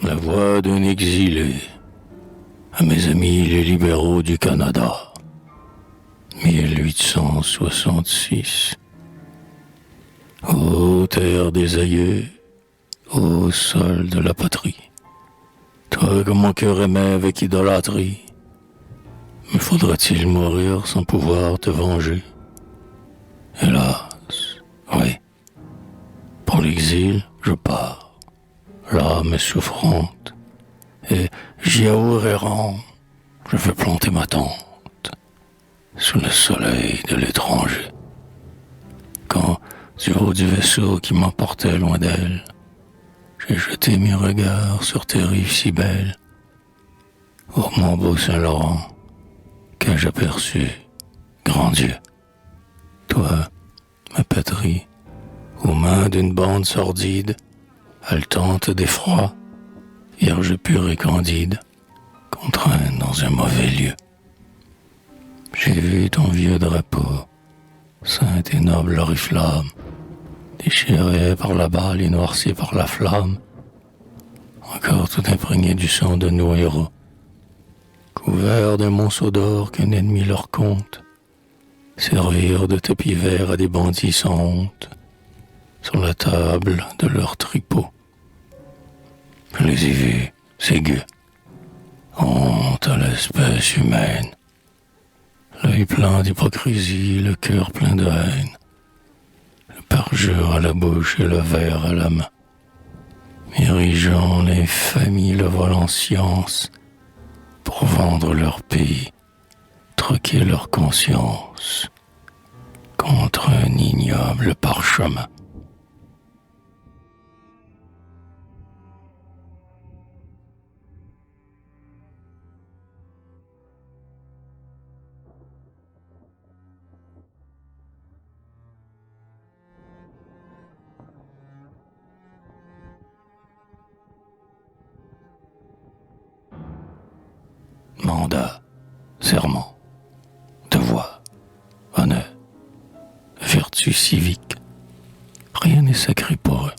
La voix d'un exilé à mes amis les libéraux du Canada. 1866. Ô terre des aïeux, ô sol de la patrie, toi que mon cœur aimait avec idolâtrie, me faudra-t-il mourir sans pouvoir te venger? Hélas, oui, pour l'exil je pars, l'âme est souffrante, et giaour errant, je veux planter ma tente sous le soleil de l'étranger. Quand, du haut du vaisseau qui m'emportait loin d'elle, j'ai jeté mes regards sur tes rives si belles. Ô mon beau Saint-Laurent, qu'ai-je aperçu, grand Dieu, toi, ma patrie, aux mains d'une bande sordide, haletante d'effroi, vierge pure et candide, contrainte dans un mauvais lieu. J'ai vu ton vieux drapeau, sainte et noble oriflamme, déchiré par la balle et noirci par la flamme, encore tout imprégné du sang de nos héros, couvert d'un monceau d'or qu'un ennemi leur compte, servir de tapis vert à des bandits sans honte, sur la table de leur tripot. Je les ai vus, ces gueux, honte à l'espèce humaine, l'œil plein d'hypocrisie, le cœur plein de haine, le parjure à la bouche et le verre à la main, érigeant les familles le vol en science pour vendre leur pays, troquer leur conscience contre un ignoble parchemin. Mandat, serment, devoir, honneur, vertu civique, rien n'est sacré pour eux.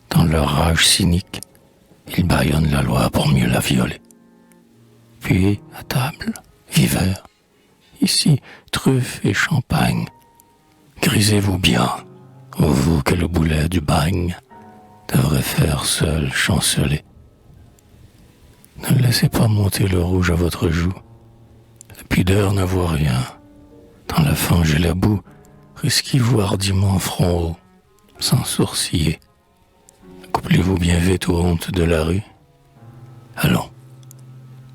Dans leur rage cynique, ils bâillonnent la loi pour mieux la violer. Puis, à table, viveur, ici, truffes et champagne, grisez-vous bien, ô vous que le boulet du bagne devrait faire seul chanceler. Ne laissez pas monter le rouge à votre joue. La pudeur ne vaut rien. Dans la fange et la boue, risquez-vous hardiment front haut, sans sourciller. Couplez-vous bien vite aux hontes de la rue. Allons.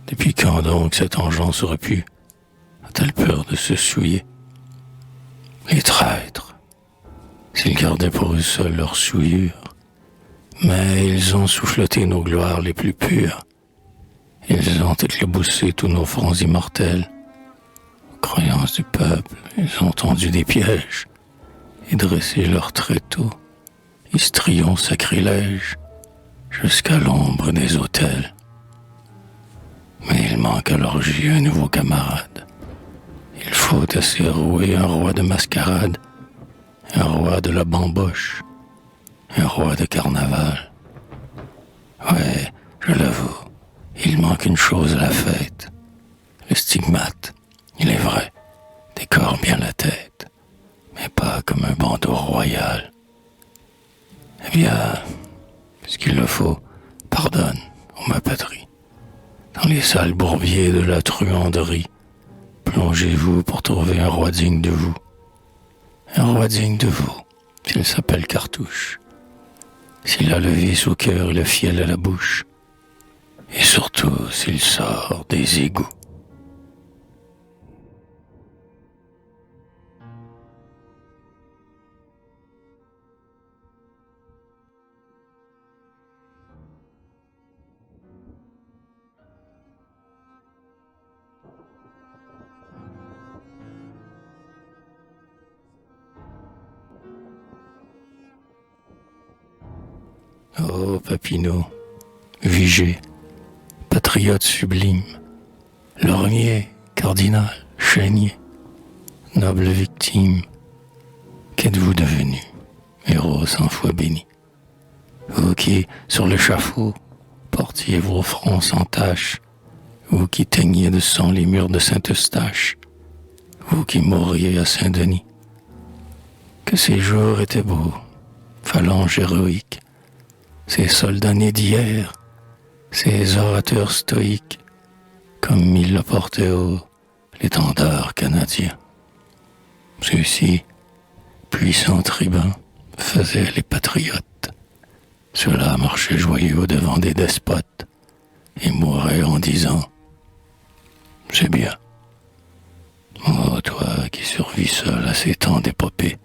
Depuis quand donc cette engeance aurait pu a-t-elle peur de se souiller? Les traîtres, s'ils gardaient pour eux seuls leur souillure, mais ils ont souffleté nos gloires les plus pures. Ils ont éclaboussé tous nos fronts immortels. Aux croyances du peuple, ils ont tendu des pièges et dressé leurs tréteaux, histrions sacrilèges, jusqu'à l'ombre des autels. Mais il manque à l'orgie un nouveau camarade. Il faut assez rouer un roi de mascarade, un roi de la bamboche, un roi de carnaval. Ouais, je l'avoue. Il manque une chose à la fête. Le stigmate, il est vrai, décore bien la tête, mais pas comme un bandeau royal. Eh bien, puisqu'il le faut, pardonne, ô ma patrie. Dans les sales bourbiers de la truanderie, plongez-vous pour trouver un roi digne de vous. Un roi digne de vous, s'il s'appelle Cartouche. S'il a le vice au cœur et le fiel à la bouche. Et surtout s'il sort des égouts. Oh Papineau, Vigée, patriote sublime, Lormier, cardinal, Chénier, noble victime, qu'êtes-vous devenu, héros 100 fois béni? Vous qui, sur l'échafaud, portiez vos fronts sans tache, vous qui teigniez de sang les murs de Saint-Eustache, vous qui mourriez à Saint-Denis. Que ces jours étaient beaux, phalanges héroïques, ces soldats nés d'hier, ces orateurs stoïques, comme ils le portaient haut, l'étendard canadien. Ceux-ci, puissants tribuns, faisaient les patriotes. Ceux-là marchaient joyeux devant des despotes et mouraient en disant « C'est bien. Oh, toi qui survis seul à ces temps d'épopée,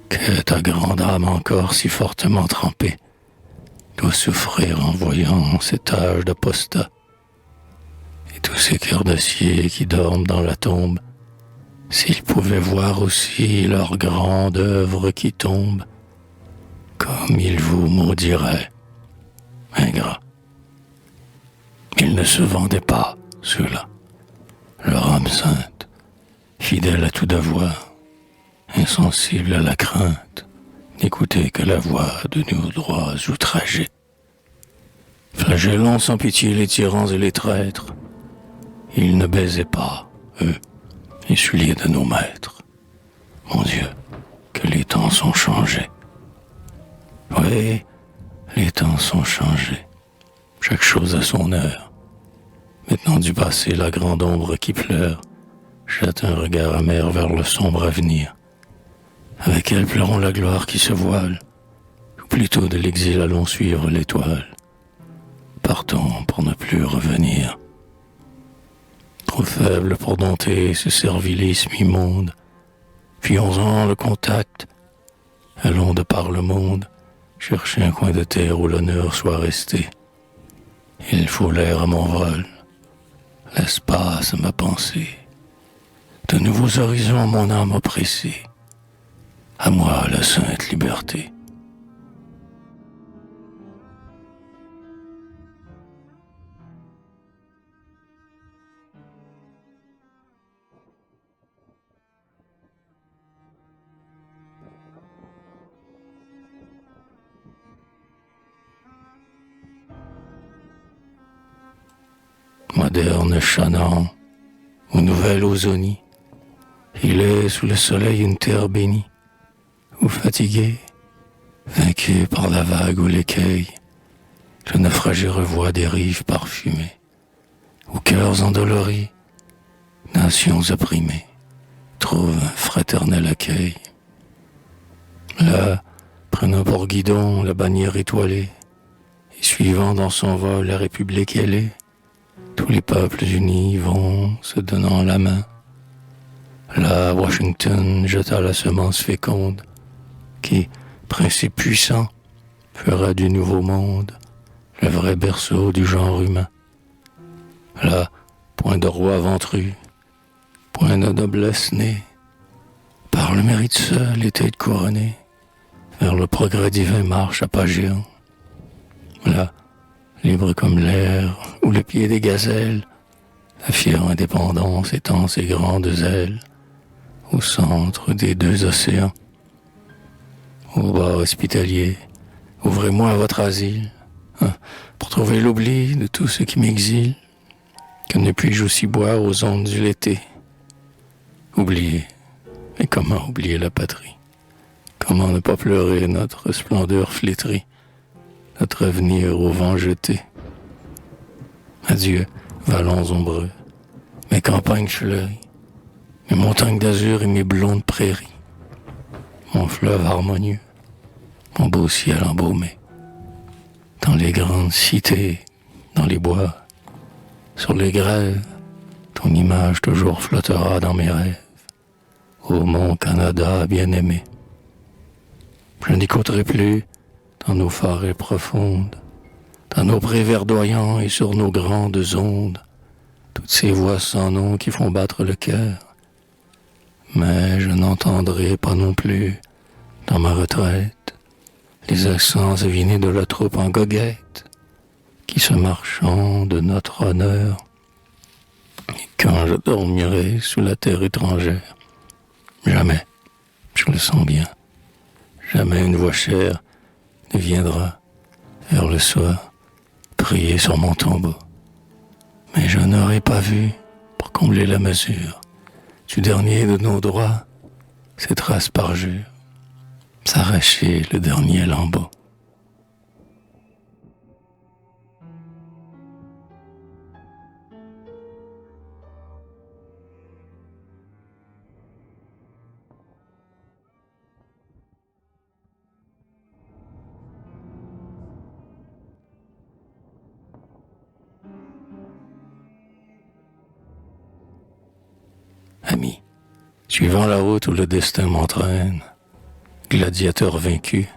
que ta grande âme encore si fortement trempée doit souffrir en voyant cet âge d'apostat et tous ces cœurs d'acier qui dorment dans la tombe, s'ils pouvaient voir aussi leur grande œuvre qui tombe, comme ils vous maudiraient, ingrats. Ils ne se vendaient pas, ceux-là, leur âme sainte, fidèle à tout devoir, insensible à la crainte, n'écouter que la voix de nos droits outragés. Flagellant sans pitié les tyrans et les traîtres, ils ne baisaient pas, eux, les souliers de nos maîtres. Mon Dieu, que les temps sont changés. Oui, les temps sont changés. Chaque chose a son heure. Maintenant du passé, la grande ombre qui pleure jette un regard amer vers le sombre avenir. Avec elle pleurons la gloire qui se voile, ou plutôt de l'exil allons suivre l'étoile. Partons pour ne plus revenir. Trop faible pour dompter ce servilisme immonde, fuyons-en le contact, allons de par le monde, chercher un coin de terre où l'honneur soit resté. Il faut l'air à mon vol, l'espace à ma pensée, de nouveaux horizons mon âme oppressée. À moi la sainte liberté. Moderne Chanaan, ou nouvelle Ozonie, il est sous le soleil une terre bénie, ou fatigué, vaincu par la vague ou l'écueil, le naufragé revoit des rives parfumées, où cœurs endoloris, nations opprimées, trouvent un fraternel accueil. Là, prenant pour guidon la bannière étoilée, et suivant dans son vol la République ailée, tous les peuples unis vont se donnant la main. Là, Washington jeta la semence féconde, qui, principe puissant, fera du nouveau monde le vrai berceau du genre humain. Là, point de roi ventru, point de noblesse née, par le mérite seul et tête couronnée, vers le progrès divin marche à pas géants. Là, libre comme l'air ou le pied des gazelles, la fière indépendance étend ses grandes ailes au centre des deux océans. Ô bas hospitalier, ouvrez-moi votre asile, pour trouver l'oubli de tout ce qui m'exile, que ne puis-je aussi boire aux ondes du l'été. Oublier, et comment oublier la patrie? Comment ne pas pleurer notre splendeur flétrie, notre avenir au vent jeté? Adieu, vallons ombreux, mes campagnes fleuries, mes montagnes d'azur et mes blondes prairies, mon fleuve harmonieux, mon beau ciel embaumé. Dans les grandes cités, dans les bois, sur les grèves, ton image toujours flottera dans mes rêves. Ô mon Canada bien-aimé, je n'écouterai plus dans nos forêts profondes, dans nos prés verdoyants et sur nos grandes ondes, toutes ces voix sans nom qui font battre le cœur. Mais je n'entendrai pas non plus, dans ma retraite, les accents avinés de la troupe en goguette, qui se marchant de notre honneur, et quand je dormirai sous la terre étrangère, jamais, je le sens bien, jamais une voix chère ne viendra vers le soir crié sur mon tombeau. Mais je n'aurais pas vu, pour combler la mesure, du dernier de nos droits, ces traces parjures, s'arracher le dernier lambeau. Ami, suivant la route où le destin m'entraîne, gladiateur vaincu,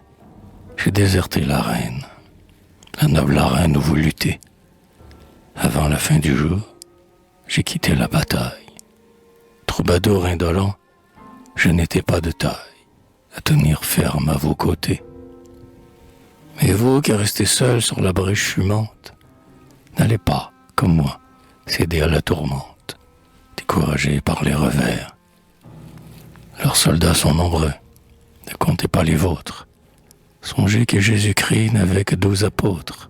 j'ai déserté l'arène, la noble arène où vous luttez. Avant la fin du jour, j'ai quitté la bataille. Troubadour indolent, je n'étais pas de taille à tenir ferme à vos côtés. Mais vous qui restez seul sur la brèche fumante, n'allez pas, comme moi, céder à la tourmente, découragés par les revers. Leurs soldats sont nombreux, ne comptez pas les vôtres. Songez que Jésus-Christ n'avait que 12 apôtres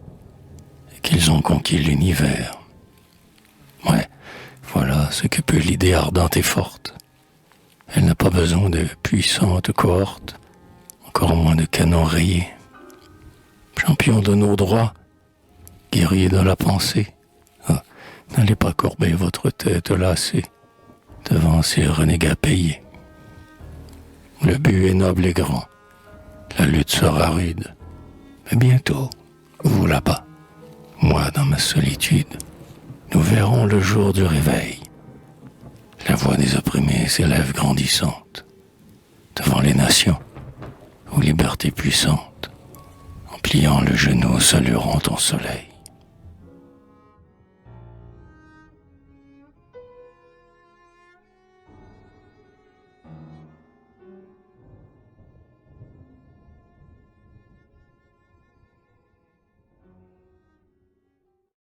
et qu'ils ont conquis l'univers. Ouais, voilà ce que peut l'idée ardente et forte. Elle n'a pas besoin de puissantes cohortes, encore moins de canons rayés. Champion de nos droits, guerrier de la pensée, n'allez pas courber votre tête lassée devant ces renégats payés. Le but est noble et grand, la lutte sera rude, mais bientôt, vous là-bas, moi dans ma solitude, nous verrons le jour du réveil. La voix des opprimés s'élève grandissante devant les nations, aux libertés puissantes, en pliant le genou salueront ton soleil.